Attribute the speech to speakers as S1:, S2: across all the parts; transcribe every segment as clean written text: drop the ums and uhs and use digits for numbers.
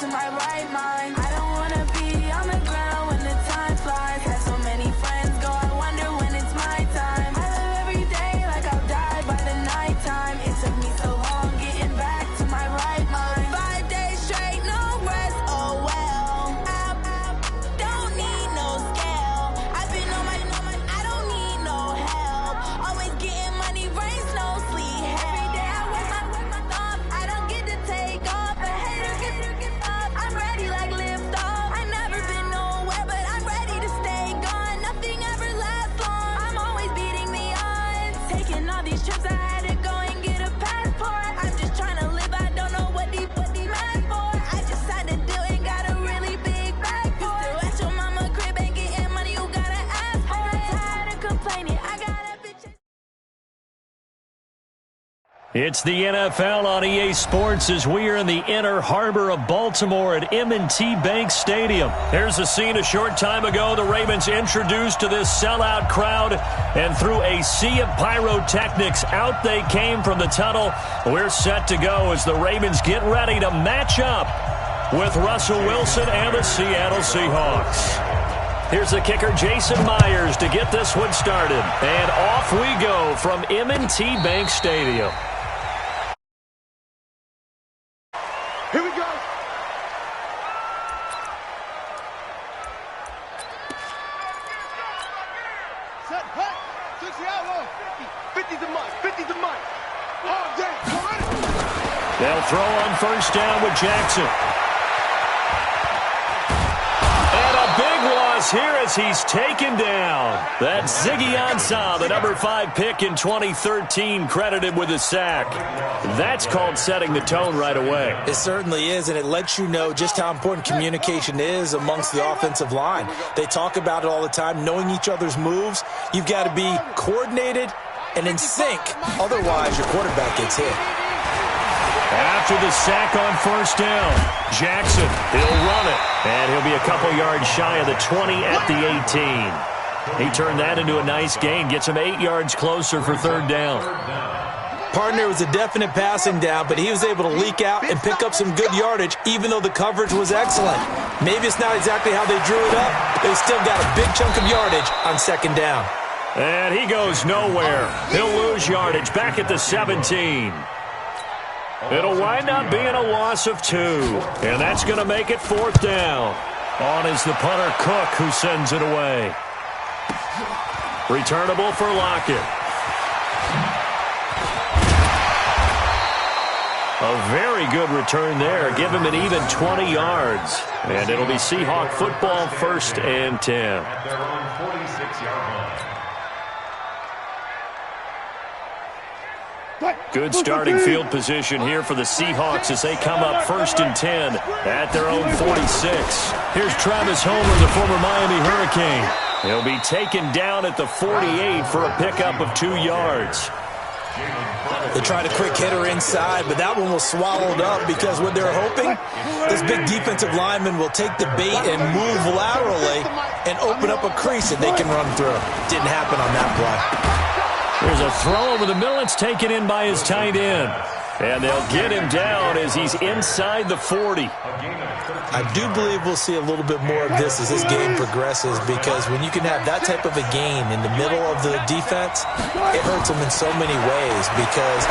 S1: to my right mind. I don't wanna be on the ground when the time flies. Had so many friends go, I wonder when it's my time. I live every day like I'll die by the nighttime. It took me so long getting back to my right mind. 5 days straight, no rest, oh well. I don't need no scale. I've been on my, I don't need no help. Always getting money, rain, snow, sleet. Every day I work my thumb. I don't get to take off. A hater get up. I'm ready like lift off. I never been nowhere, but I'm ready to stay gone. Nothing ever lasts long. I'm always beating the odds. Taking all these trips, I had to go and get a passport. I'm just trying to live. I don't know what these mad for. I just had to do it. Got a really big bag for it. Still at your mama crib and getting money. You gotta ask for it. I'm tired of complaining. I got a bitch.
S2: It's the NFL on EA Sports as we are in the inner harbor of Baltimore at M&T Bank Stadium. Here's a scene a short time ago. The Ravens introduced to this sellout crowd, and through a sea of pyrotechnics, out they came from the tunnel. We're set to go as the Ravens get ready to match up with Russell Wilson and the Seattle Seahawks. Here's the kicker, Jason Myers, to get this one started. And off we go from M&T Bank Stadium.
S3: Here we go. Set, hut, 60 out, 50's a mine, 50's a mine. All day, come on.
S2: They'll throw on first down with Jackson. And a big loss here as he's taken down. That's Ziggy Ansah, the number 5 pick in 2013, credited with a sack. That's called setting the tone right away.
S4: It certainly is, and it lets you know just how important communication is amongst the offensive line. They talk about it all the time, knowing each other's moves. You've got to be coordinated and in sync. Otherwise, your quarterback gets hit.
S2: After the sack on first down, Jackson, he'll run it. And he'll be a couple yards shy of the 20 at the 18. He turned that into a nice gain, gets him 8 yards closer for third down.
S4: Partner was a definite passing down, but he was able to leak out and pick up some good yardage, even though the coverage was excellent. Maybe it's not exactly how they drew it up, but they still got a big chunk of yardage on second down.
S2: And he goes nowhere. He'll lose yardage back at the 17. It'll wind up being a loss of 2. And that's going to make it fourth down. On is the punter, Cook, who sends it away. Returnable for Lockett. A very good return there. Give him an even 20 yards. And it'll be Seahawk football, 1st and 10.
S5: At their own 46-yard line.
S2: Good starting field position here for the Seahawks as they come up 1st and 10 at their own 46. Here's Travis Homer, the former Miami Hurricane. He'll be taken down at the 48 for a pickup of 2 yards.
S4: They tried a quick hitter inside, but that one was swallowed up because what they're hoping, this big defensive lineman will take the bait and move laterally and open up a crease that they can run through. Didn't happen on that play.
S2: There's a throw over the middle. It's taken in by his tight end. And they'll get him down as he's inside the 40.
S4: I do believe we'll see a little bit more of this as this game progresses, because when you can have that type of a gain in the middle of the defense, it hurts them in so many ways, because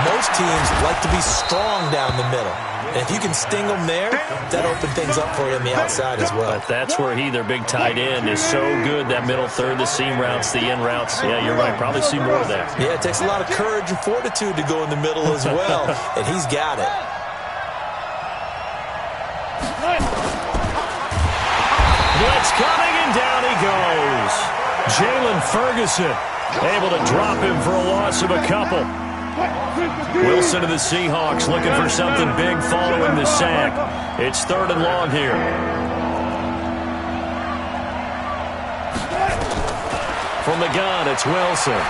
S4: most teams like to be strong down the middle. And if you can sting them there, that opens things up for you on the outside as well.
S2: But that's where he, their big tight end, is so good, that middle third, the seam routes, the in routes. Yeah, you're right. Probably see more of that.
S4: Yeah, it takes a lot of courage and fortitude to go in the middle as well, and he's got it.
S2: Blitz coming, and down he goes. Jalen Ferguson able to drop him for a loss of a couple. Wilson of the Seahawks looking for something big following the sack. It's 3rd and long here. From the gun, it's Wilson.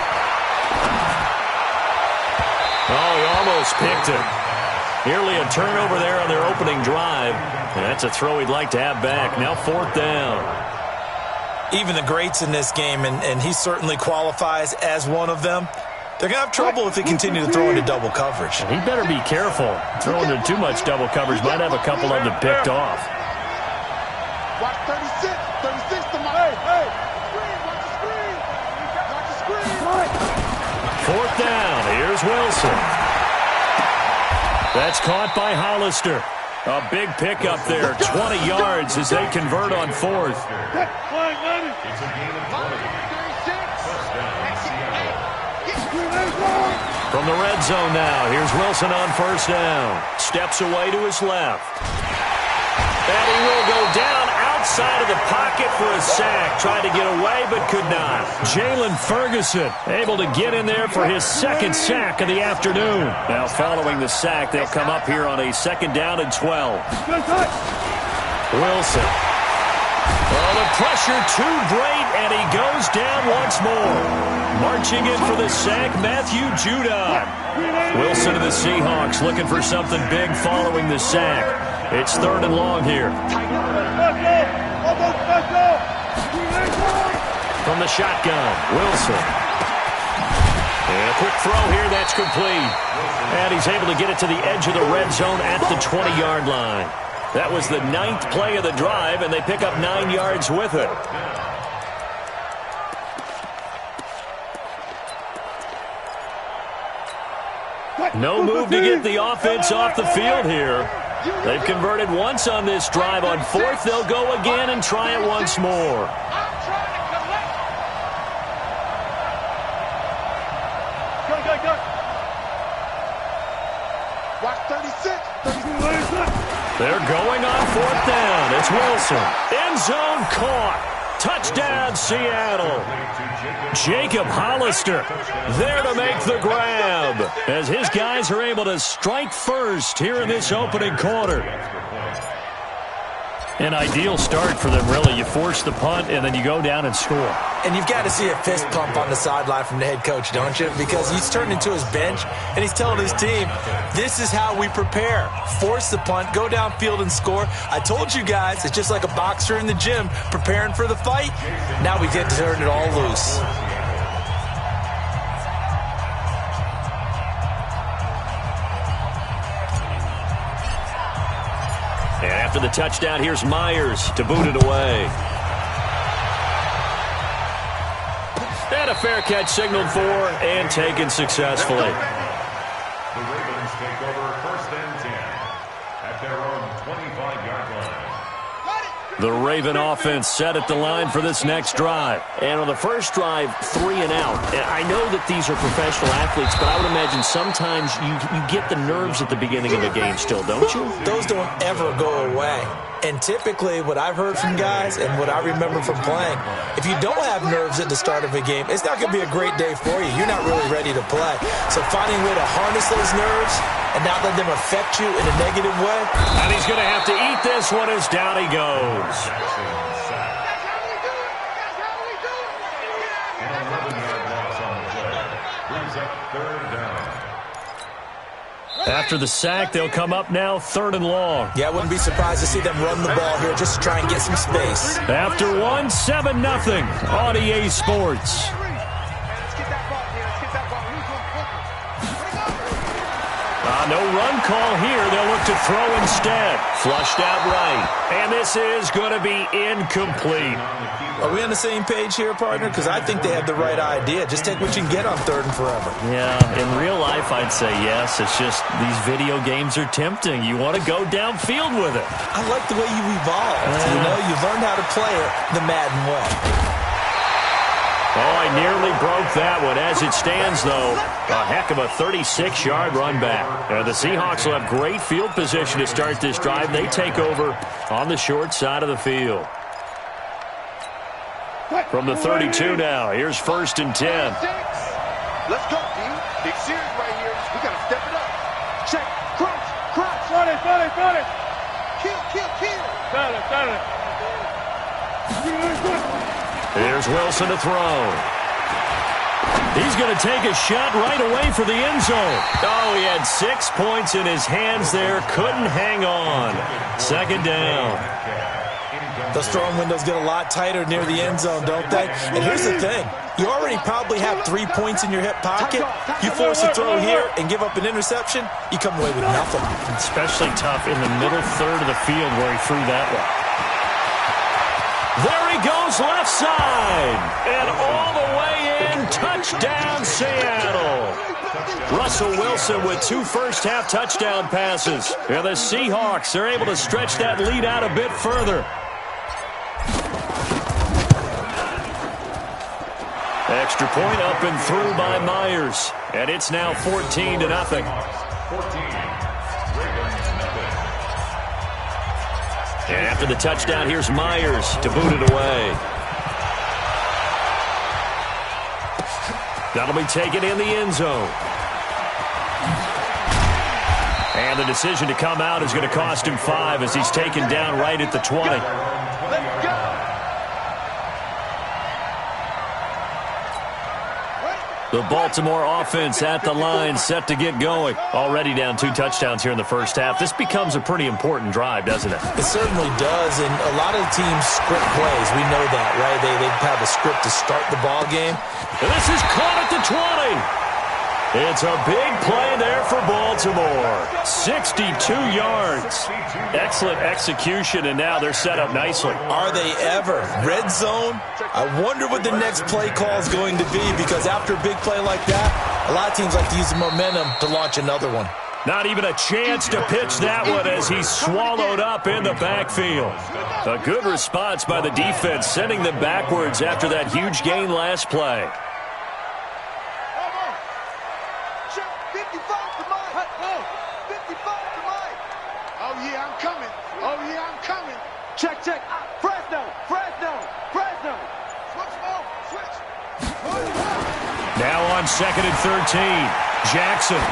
S2: Oh, he almost picked it. Nearly a turnover there on their opening drive. And that's a throw he'd like to have back. Now 4th down.
S4: Even the greats in this game, and he certainly qualifies as one of them, They're going to have trouble if they continue to throw into double coverage.
S2: He better be careful. Throwing into too much double coverage might have a couple of them picked off.
S3: Watch 36. 36 to my... Hey. Screen. Watch the screen. Watch the screen.
S2: Fourth down. Here's Wilson. That's caught by Hollister. A big pickup there. 20 yards as they convert on fourth.
S5: It's a gain of 20.
S2: From the red zone now, here's Wilson on first down. Steps away to his left. And he will go down outside of the pocket for a sack. Tried to get away, but could not. Jalen Ferguson able to get in there for his second sack of the afternoon. Now following the sack, they'll come up here on a second down and 12. Wilson. Oh, the pressure too great, and he goes down once more. Marching in for the sack, Matthew Judon. Wilson of the Seahawks looking for something big following the sack. It's third and long here. From the shotgun, Wilson. And a quick throw here, that's complete. And he's able to get it to the edge of the red zone at the 20-yard line. That was the 9th play of the drive, and they pick up 9 yards with it. No move to get the offense off the field here. They've converted once on this drive. On fourth, they'll go again and try it once more.
S3: Watch 36.
S2: They're going on fourth down. It's Wilson. End zone caught. Touchdown, Seattle. Jacob Hollister there to make the grab as his guys are able to strike first here in this opening quarter. An ideal start for them, really. You force the punt, and then you go down and score.
S4: And you've got to see a fist pump on the sideline from the head coach, don't you? Because he's turned into his bench, and he's telling his team, this is how we prepare. Force the punt, go downfield and score. I told you guys, it's just like a boxer in the gym preparing for the fight. Now we get to turn it all loose.
S2: And after the touchdown, here's Myers to boot it away. And a fair catch signaled for and taken successfully.
S5: The Ravens take over first and 10 at their own 25-yard line.
S2: The Raven offense set at the line for this next drive. And on the first drive, 3 and out. I know that these are professional athletes, but I would imagine sometimes you get the nerves at the beginning of a game still, don't you?
S4: Those don't ever go away. And typically, what I've heard from guys and what I remember from playing, if you don't have nerves at the start of a game, it's not going to be a great day for you. You're not really ready to play. So finding a way to harness those nerves and not let them affect you in a negative way.
S2: And he's going to have to eat this one as down he goes.
S5: An 11-yard loss on the play brings up third down.
S2: After the sack, they'll come up now third and long.
S4: Yeah, I wouldn't be surprised to see them run the ball here just to try and get some space.
S2: After one, 7-0 on EA Sports. No run call here. They'll look to throw instead. Flushed out right. And this is going to be incomplete.
S4: Are we on the same page here, partner? Because I think they have the right idea. Just take what you can get on third and forever.
S2: Yeah, in real life, I'd say yes. It's just these video games are tempting. You want to go downfield with it.
S4: I like the way you evolved. You know, you've learned how to play it the Madden way.
S2: Oh, I nearly broke that one. As it stands, though, a heck of a 36-yard run back. The Seahawks will have great field position to start this drive. They take over on the short side of the field. From the 32 now, here's first and 10.
S3: Let's go, D. Big series right here. We got to step it up. Check. Crunch. Got it. Kill. Got it.
S2: Here's Wilson to throw. He's going to take a shot right away for the end zone. Oh, he had 6 points in his hands there. Couldn't hang on. Second down.
S4: Those throwing windows get a lot tighter near the end zone, don't they? And here's the thing. You already probably have 3 points in your hip pocket. You force a throw here and give up an interception, you come away with nothing.
S2: Especially tough in the middle third of the field where he threw that one. There he goes left side. And all the way in, touchdown Seattle. Russell Wilson with 2 first-half touchdown passes. And the Seahawks are able to stretch that lead out a bit further. Extra point up and through by Myers. And it's now 14-0.
S5: 14. Ravens nothing.
S2: And after the touchdown, here's Myers to boot it away. That'll be taken in the end zone. And the decision to come out is going to cost him 5 as he's taken down right at the 20.
S3: Let's go.
S2: The Baltimore offense at the line, set to get going. Already down 2 touchdowns here in the first half. This becomes a pretty important drive, doesn't it?
S4: It certainly does, and a lot of teams script plays. We know that, right? They have a script to start the ball game.
S2: And this is caught at the 20. It's a big play there for Baltimore. 62 yards. Excellent execution, and now they're set up nicely.
S4: Are they ever? Red zone? I wonder what the next play call is going to be, because after a big play like that, a lot of teams like to use the momentum to launch another one.
S2: Not even a chance to pitch that one as he's swallowed up in the backfield. A good response by the defense, sending them backwards after that huge gain last play.
S3: 55 to Mike. 55 to Mike. Oh, yeah, I'm coming. Oh, yeah, I'm coming. Check. Fresno. Switch.
S2: Now on 2nd and 13. Jackson.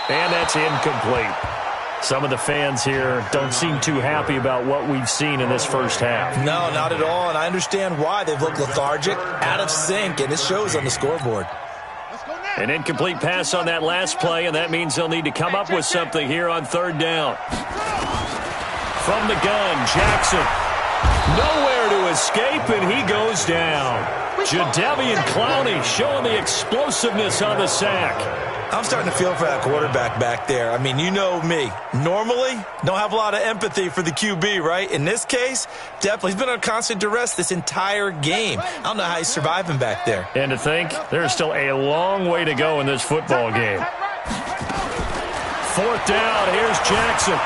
S2: And that's incomplete. Some of the fans here don't seem too happy about what we've seen in this first half.
S4: No, not at all, and I understand why. They've looked lethargic, out of sync, and it shows on the scoreboard.
S2: An incomplete pass on that last play, and that means they'll need to come up with something here on 3rd down. From the gun, Jackson. Nowhere to escape, and he goes down. Jadeveon Clowney showing the explosiveness on the sack.
S4: I'm starting to feel for that quarterback back there. I mean, you know me. Normally, don't have a lot of empathy for the QB, right? In this case, definitely. He's been on constant duress this entire game. I don't know how he's surviving back there.
S2: And to think, there's still a long way to go in this football game. 4th down, here's Jackson.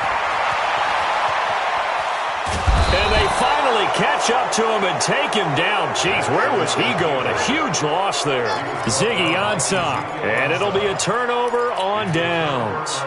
S2: And they finally catch up to him and take him down. Jeez, where was he going? A huge loss there. Ziggy Ansah. And it'll be a turnover on downs.